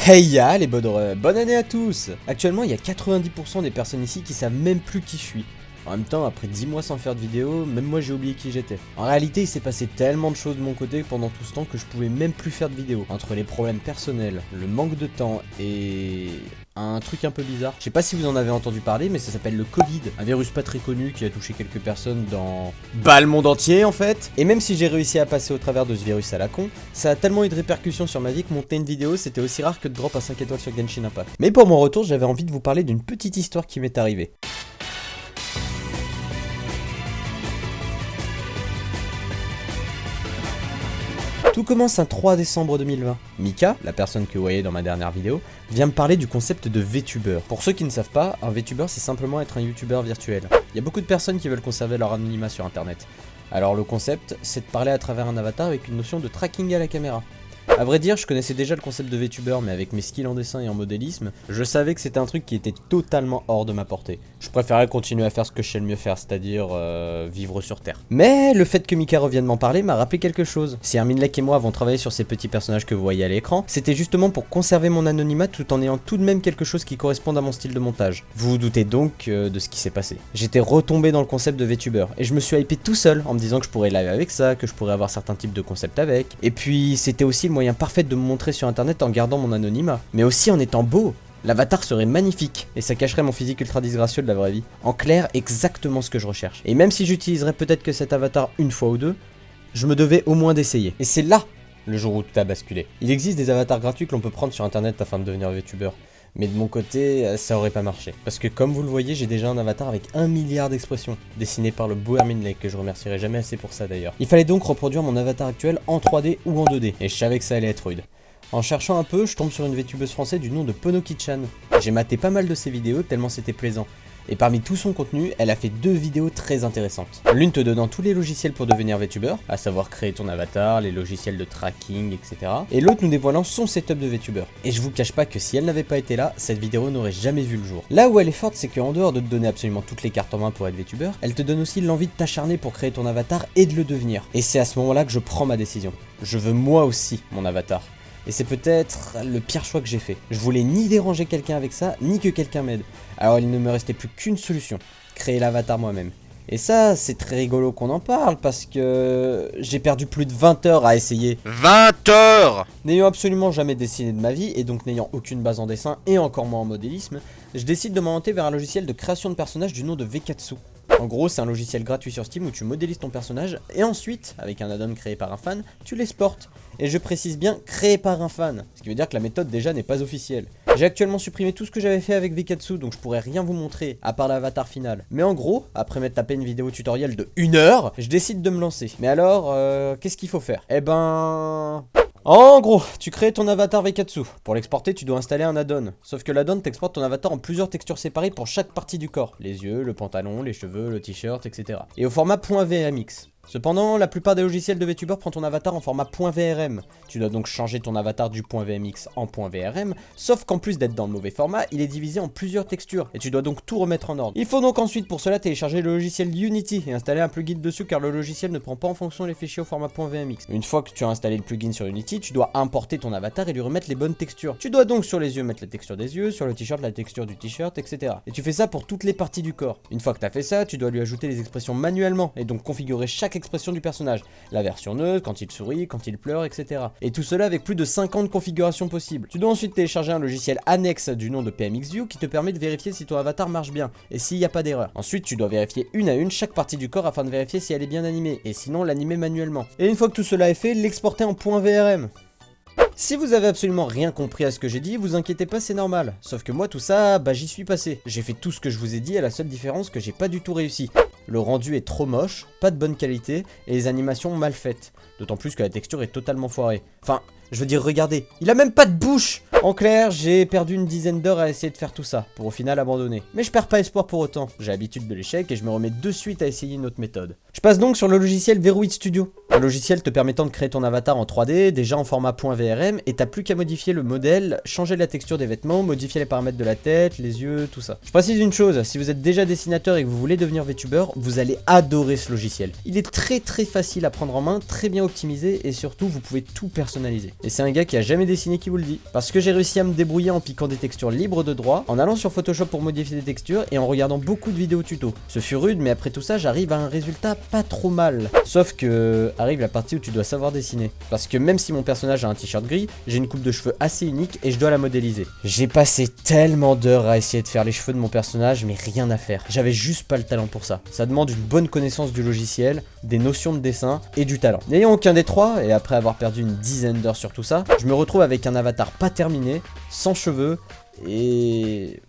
Hey ya les bodoreux, bonne année à tous. Actuellement il y a 90% des personnes ici qui savent même plus qui je suis. En même temps, après 10 mois sans faire de vidéo, même moi j'ai oublié qui j'étais. En réalité il s'est passé tellement de choses de mon côté pendant tout ce temps que je pouvais même plus faire de vidéo. Entre les problèmes personnels, le manque de temps et un truc un peu bizarre. Je sais pas si vous en avez entendu parler, mais ça s'appelle le Covid. Un virus pas très connu qui a touché quelques personnes dans le monde entier en fait. Et même si j'ai réussi à passer au travers de ce virus à la con, ça a tellement eu de répercussions sur ma vie que monter une vidéo c'était aussi rare que de drop à 5 étoiles sur Genshin Impact. Mais pour mon retour, j'avais envie de vous parler d'une petite histoire qui m'est arrivée. Tout commence un 3 décembre 2020. Mika, la personne que vous voyez dans ma dernière vidéo, vient me parler du concept de VTuber. Pour ceux qui ne savent pas, un VTuber c'est simplement être un YouTuber virtuel. Il y a beaucoup de personnes qui veulent conserver leur anonymat sur internet. Alors le concept, c'est de parler à travers un avatar avec une notion de tracking à la caméra. A vrai dire, je connaissais déjà le concept de VTuber, mais avec mes skills en dessin et en modélisme, je savais que c'était un truc qui était totalement hors de ma portée. Je préférais continuer à faire ce que je sais le mieux faire, c'est-à-dire vivre sur Terre. Mais le fait que Mika revienne m'en parler m'a rappelé quelque chose. Si Herminelec et moi avons travaillé sur ces petits personnages que vous voyez à l'écran, c'était justement pour conserver mon anonymat tout en ayant tout de même quelque chose qui corresponde à mon style de montage. Vous vous doutez donc de ce qui s'est passé. J'étais retombé dans le concept de VTuber, et je me suis hypé tout seul en me disant que je pourrais live avec ça, que je pourrais avoir certains types de concepts avec. Et puis c'était aussi le moyen parfait de me montrer sur internet en gardant mon anonymat, mais aussi en étant beau. L'avatar serait magnifique, et ça cacherait mon physique ultra disgracieux de la vraie vie. En clair, exactement ce que je recherche. Et même si j'utiliserais peut-être que cet avatar une fois ou deux, je me devais au moins d'essayer. Et c'est là le jour où tout a basculé. Il existe des avatars gratuits que l'on peut prendre sur internet afin de devenir VTuber. Mais de mon côté, ça aurait pas marché. Parce que comme vous le voyez, j'ai déjà un avatar avec 1 milliard d'expressions, dessiné par le beau Herminelec, que je remercierai jamais assez pour ça d'ailleurs. Il fallait donc reproduire mon avatar actuel en 3D ou en 2D, et je savais que ça allait être rude. En cherchant un peu, je tombe sur une VTubeuse française du nom de Ponoki-chan. J'ai maté pas mal de ses vidéos tellement c'était plaisant. Et parmi tout son contenu, elle a fait 2 vidéos très intéressantes. L'une te donnant tous les logiciels pour devenir VTuber, à savoir créer ton avatar, les logiciels de tracking, etc. Et l'autre nous dévoilant son setup de VTuber. Et je vous cache pas que si elle n'avait pas été là, cette vidéo n'aurait jamais vu le jour. Là où elle est forte, c'est qu'en dehors de te donner absolument toutes les cartes en main pour être VTuber, elle te donne aussi l'envie de t'acharner pour créer ton avatar et de le devenir. Et c'est à ce moment-là que je prends ma décision. Je veux moi aussi mon avatar. Et c'est peut-être le pire choix que j'ai fait. Je voulais ni déranger quelqu'un avec ça, ni que quelqu'un m'aide. Alors il ne me restait plus qu'une solution, créer l'avatar moi-même. Et ça, c'est très rigolo qu'on en parle parce que j'ai perdu plus de 20 heures à essayer. 20 heures! N'ayant absolument jamais dessiné de ma vie et donc n'ayant aucune base en dessin et encore moins en modélisme, je décide de m'orienter vers un logiciel de création de personnages du nom de Vekatsu. En gros, c'est un logiciel gratuit sur Steam où tu modélises ton personnage et ensuite, avec un add-on créé par un fan, tu l'exportes. Et je précise bien créé par un fan, ce qui veut dire que la méthode déjà n'est pas officielle. J'ai actuellement supprimé tout ce que j'avais fait avec Vekatsu, donc je pourrais rien vous montrer à part l'avatar final. Mais en gros, après m'être tapé une vidéo tutoriel de 1 heure, je décide de me lancer. Mais alors, qu'est-ce qu'il faut faire? Eh ben... En gros, tu crées ton avatar Vekatsu. Pour l'exporter, tu dois installer un add-on. Sauf que l'add-on t'exporte ton avatar en plusieurs textures séparées pour chaque partie du corps. Les yeux, le pantalon, les cheveux, le t-shirt, etc. Et au format .vmx. Cependant, la plupart des logiciels de VTuber prennent ton avatar en format .vrm. Tu dois donc changer ton avatar du .vmx en .vrm, sauf qu'en plus d'être dans le mauvais format, il est divisé en plusieurs textures, et tu dois donc tout remettre en ordre. Il faut donc ensuite pour cela télécharger le logiciel Unity et installer un plugin dessus car le logiciel ne prend pas en fonction les fichiers au format .vmx. Une fois que tu as installé le plugin sur Unity, tu dois importer ton avatar et lui remettre les bonnes textures. Tu dois donc sur les yeux mettre la texture des yeux, sur le t-shirt la texture du t-shirt, etc. Et tu fais ça pour toutes les parties du corps. Une fois que tu as fait ça, tu dois lui ajouter les expressions manuellement et donc configurer chaque expression du personnage, la version neutre, quand il sourit, quand il pleure, etc. Et tout cela avec plus de 50 configurations possibles. Tu dois ensuite télécharger un logiciel annexe du nom de PMXView qui te permet de vérifier si ton avatar marche bien et s'il n'y a pas d'erreur. Ensuite, tu dois vérifier une à une chaque partie du corps afin de vérifier si elle est bien animée et sinon l'animer manuellement. Et une fois que tout cela est fait, l'exporter en .vrm. Si vous avez absolument rien compris à ce que j'ai dit, vous inquiétez pas, c'est normal. Sauf que moi tout ça, j'y suis passé. J'ai fait tout ce que je vous ai dit, à la seule différence que j'ai pas du tout réussi. Le rendu est trop moche, pas de bonne qualité, et les animations mal faites. D'autant plus que la texture est totalement foirée. Enfin, je veux dire, regardez, il a même pas de bouche! En clair, j'ai perdu une dizaine d'heures à essayer de faire tout ça, pour au final abandonner. Mais je perds pas espoir pour autant, j'ai l'habitude de l'échec et je me remets de suite à essayer une autre méthode. Je passe donc sur le logiciel Veruit Studio. Un logiciel te permettant de créer ton avatar en 3D, déjà en format .vrm, et t'as plus qu'à modifier le modèle, changer la texture des vêtements, modifier les paramètres de la tête, les yeux, tout ça. Je précise une chose, si vous êtes déjà dessinateur et que vous voulez devenir VTuber, vous allez adorer ce logiciel. Il est très facile à prendre en main, très bien optimisé, et surtout vous pouvez tout personnaliser. Et c'est un gars qui a jamais dessiné qui vous le dit. Parce que j'ai réussi à me débrouiller en piquant des textures libres de droit, en allant sur Photoshop pour modifier des textures, et en regardant beaucoup de vidéos tuto. Ce fut rude, mais après tout ça, j'arrive à un résultat pas trop mal. Sauf que arrive la partie où tu dois savoir dessiner. Parce que même si mon personnage a un t-shirt gris, j'ai une coupe de cheveux assez unique et je dois la modéliser. J'ai passé tellement d'heures à essayer de faire les cheveux de mon personnage, mais rien à faire. J'avais juste pas le talent pour ça. Ça demande une bonne connaissance du logiciel, des notions de dessin et du talent. N'ayant aucun des trois, et après avoir perdu une dizaine d'heures sur tout ça, je me retrouve avec un avatar pas terminé, sans cheveux et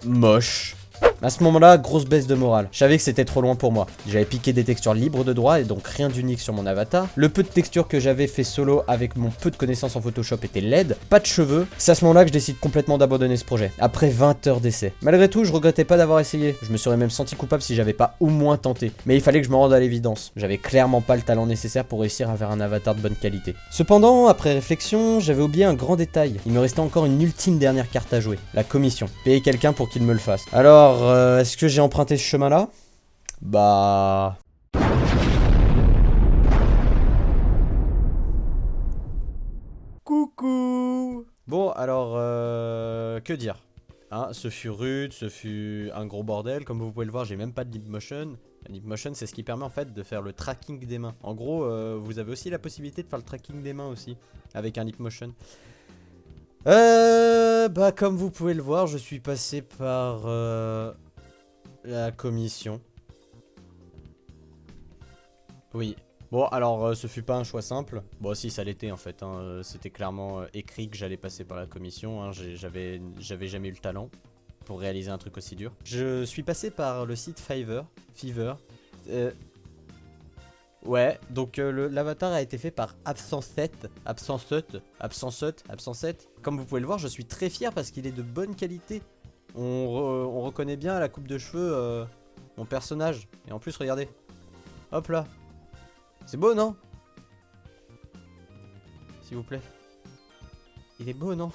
moche. À ce moment-là, grosse baisse de morale. Je savais que c'était trop loin pour moi. J'avais piqué des textures libres de droit et donc rien d'unique sur mon avatar. Le peu de textures que j'avais fait solo avec mon peu de connaissances en Photoshop était laide. Pas de cheveux. C'est à ce moment-là que je décide complètement d'abandonner ce projet. Après 20 heures d'essai. Malgré tout, je regrettais pas d'avoir essayé. Je me serais même senti coupable si j'avais pas au moins tenté. Mais il fallait que je me rende à l'évidence. J'avais clairement pas le talent nécessaire pour réussir à faire un avatar de bonne qualité. Cependant, après réflexion, j'avais oublié un grand détail. Il me restait encore une ultime dernière carte à jouer. La commission. Payer quelqu'un pour qu'il me le fasse. Alors, est-ce que j'ai emprunté ce chemin-là? Bah... Coucou. Bon, alors, que dire hein, ce fut rude, ce fut un gros bordel. Comme vous pouvez le voir, j'ai même pas de Leapmotion. Leapmotion, c'est ce qui permet en fait de faire le tracking des mains. En gros, vous avez aussi la possibilité de faire le tracking des mains aussi, avec un Leapmotion. Bah comme vous pouvez le voir, je suis passé par... la commission. Oui. Bon, alors, ce fut pas un choix simple. Bon, si, ça l'était, en fait. Hein. C'était clairement écrit que j'allais passer par la commission. Hein. J'avais jamais eu le talent pour réaliser un truc aussi dur. Je suis passé par le site Fiverr. Ouais, donc l'avatar a été fait par Absent7. Comme vous pouvez le voir, je suis très fier parce qu'il est de bonne qualité. On reconnaît bien à la coupe de cheveux mon personnage. Et en plus, regardez. Hop là. C'est beau, non? S'il vous plaît. Il est beau, non?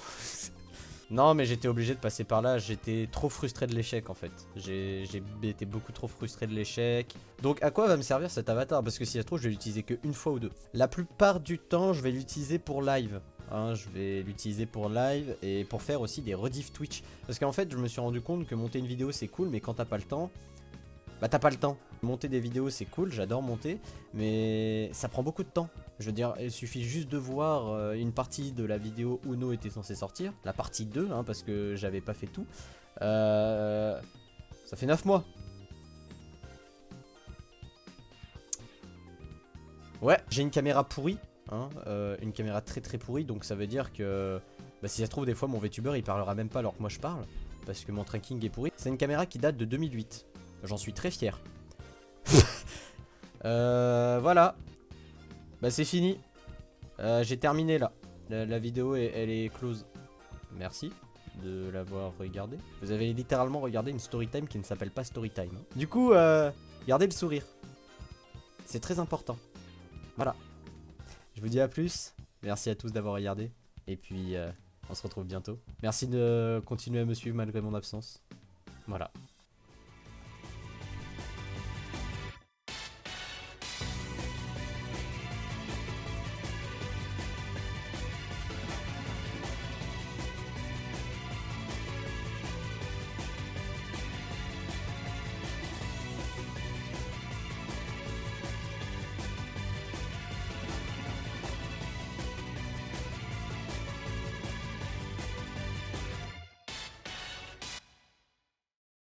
Non, mais j'étais obligé de passer par là. J'étais trop frustré de l'échec, en fait. J'ai été beaucoup trop frustré de l'échec. Donc, à quoi va me servir cet avatar? Parce que si ça se trouve, je vais l'utiliser qu'une fois ou deux. La plupart du temps, je vais l'utiliser pour live. Hein, je vais l'utiliser pour live et pour faire aussi des rediffs Twitch. Parce qu'en fait, je me suis rendu compte que monter une vidéo, c'est cool, mais quand t'as pas le temps, bah t'as pas le temps. Monter des vidéos, c'est cool, j'adore monter, mais ça prend beaucoup de temps. Je veux dire, il suffit juste de voir une partie de la vidéo où Uno était censé sortir, la partie 2, hein, parce que j'avais pas fait tout. Ça fait 9 mois. Ouais, j'ai une caméra pourrie. Hein, une caméra très pourrie, donc ça veut dire que bah, si ça se trouve des fois mon VTuber il parlera même pas alors que moi je parle parce que mon tracking est pourri. C'est une caméra qui date de 2008, j'en suis très fier. Voilà, bah c'est fini, j'ai terminé là, la vidéo elle est close. Merci de l'avoir regardé. Vous avez littéralement regardé une storytime qui ne s'appelle pas storytime. Du coup, gardez le sourire, c'est très important. Voilà. Je vous dis à plus, merci à tous d'avoir regardé, et puis on se retrouve bientôt. Merci de continuer à me suivre malgré mon absence. Voilà.